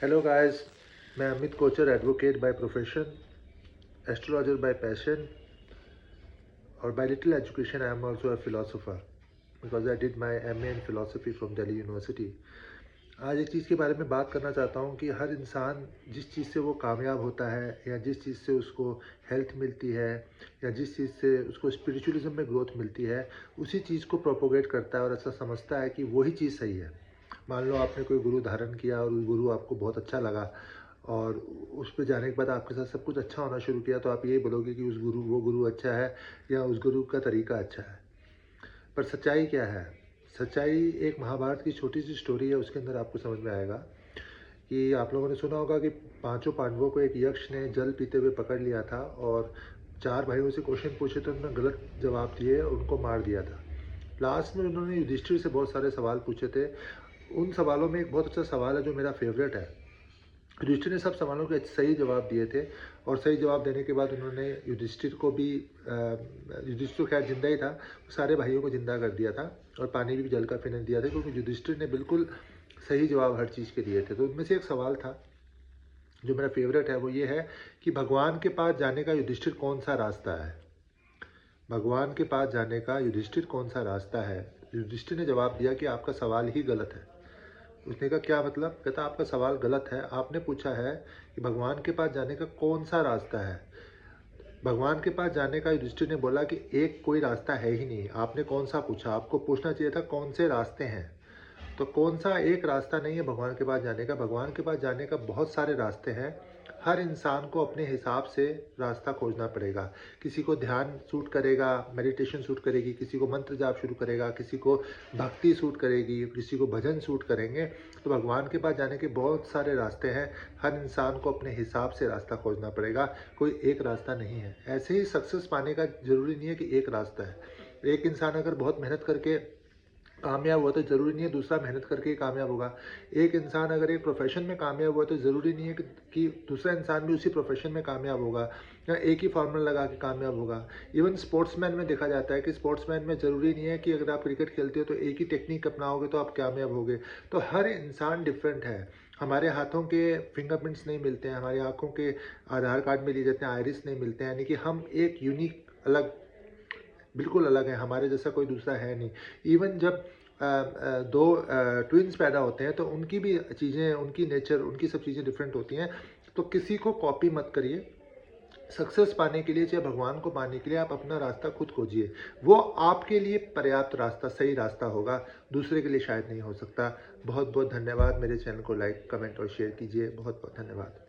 Hello guys, मैं Amit Kochar, advocate by profession, astrologer by passion और by little education I am also a philosopher because I did my MA in philosophy from Delhi university. आज एक चीज़ के बारे में बात करना चाहता हूँ कि हर इंसान जिस चीज़ से वो कामयाब होता है या जिस चीज़ से उसको हेल्थ मिलती है या जिस चीज़ से उसको स्पिरिचुअलिज्म में ग्रोथ मिलती है, उसी चीज़ को प्रोपोगेट करता है और ऐसा समझता है कि वही चीज़ सही है। मान लो आपने कोई गुरु धारण किया और उस गुरु आपको बहुत अच्छा लगा और उस पे जाने के बाद आपके साथ सब कुछ अच्छा होना शुरू किया, तो आप यही बोलोगे कि वो गुरु अच्छा है या उस गुरु का तरीका अच्छा है। पर सच्चाई क्या है? सच्चाई एक महाभारत की छोटी सी स्टोरी है, उसके अंदर आपको समझ में आएगा कि आप लोगों ने सुना होगा कि पांचों पांडवों को एक यक्ष ने जल पीते हुए पकड़ लिया था और चार भाइयों से क्वेश्चन पूछे तो उन्होंने गलत जवाब दिए और उनको मार दिया था। लास्ट में उन्होंने युधिष्ठिर से बहुत सारे सवाल पूछे थे। उन सवालों में एक बहुत अच्छा सवाल है जो मेरा फेवरेट है। युधिष्ठिर ने सब सवालों के सही जवाब दिए थे और सही जवाब देने के बाद उन्होंने युधिष्ठिर को भी युधिष्ठिर खैर जिंदा ही था, सारे भाइयों को जिंदा कर दिया था और पानी भी जल का पीने दिया था, क्योंकि युधिष्ठिर ने बिल्कुल सही जवाब हर चीज़ के दिए थे। तो उनमें से एक सवाल था जो मेरा फेवरेट है, वो ये है कि भगवान के पास जाने का युधिष्ठिर कौन सा रास्ता है? भगवान के पास जाने का युधिष्ठिर कौन सा रास्ता है? युधिष्ठिर ने जवाब दिया कि आपका सवाल ही गलत है। उसने कहा क्या मतलब? कहता आपका सवाल गलत है। आपने पूछा है कि भगवान के पास जाने का कौन सा रास्ता है। भगवान के पास जाने का युधिष्ठिर ने बोला कि एक कोई रास्ता है ही नहीं। आपने कौन सा पूछा? आपको पूछना चाहिए था कौन से रास्ते हैं। तो कौन सा एक रास्ता नहीं है भगवान के पास जाने का। भगवान के पास जाने का बहुत सारे रास्ते हैं। हर इंसान को अपने हिसाब से रास्ता खोजना पड़ेगा। किसी को ध्यान सूट करेगा, मेडिटेशन सूट करेगी, किसी को मंत्र जाप शुरू करेगा, किसी को भक्ति सूट करेगी, किसी को भजन सूट करेंगे। तो भगवान के पास जाने के बहुत सारे रास्ते हैं। हर इंसान को अपने हिसाब से रास्ता खोजना पड़ेगा, कोई एक रास्ता नहीं है। ऐसे ही सक्सेस पाने का जरूरी नहीं है कि एक रास्ता है। एक इंसान अगर बहुत मेहनत करके कामयाब हुआ तो ज़रूरी नहीं है दूसरा मेहनत करके ही कामयाब होगा। एक इंसान अगर एक प्रोफेशन में कामयाब हुआ तो ज़रूरी नहीं है कि दूसरा इंसान भी उसी प्रोफेशन में कामयाब होगा या एक ही फार्मूला लगा के कामयाब होगा। इवन स्पोर्ट्समैन में देखा जाता है कि स्पोर्ट्समैन में ज़रूरी नहीं है कि अगर आप क्रिकेट खेलते हो तो एक ही टेक्निक अपनाओगे तो आप कामयाब होगे। तो हर इंसान डिफरेंट है। हमारे हाथों के फिंगरप्रिंट्स नहीं मिलते हैं, हमारी आँखों के आधार कार्ड में लिए जाते हैं, आइरिस नहीं मिलते हैं, यानी कि हम एक यूनिक अलग बिल्कुल अलग है। हमारे जैसा कोई दूसरा है नहीं। इवन जब दो ट्विन्स पैदा होते हैं तो उनकी भी चीज़ें, उनकी नेचर, उनकी सब चीज़ें डिफरेंट होती हैं। तो किसी को कॉपी मत करिए। सक्सेस पाने के लिए, चाहे भगवान को पाने के लिए, आप अपना रास्ता खुद खोजिए। वो आपके लिए पर्याप्त रास्ता, सही रास्ता होगा, दूसरे के लिए शायद नहीं हो सकता। बहुत बहुत धन्यवाद। मेरे चैनल को लाइक, कमेंट और शेयर कीजिए। बहुत बहुत धन्यवाद।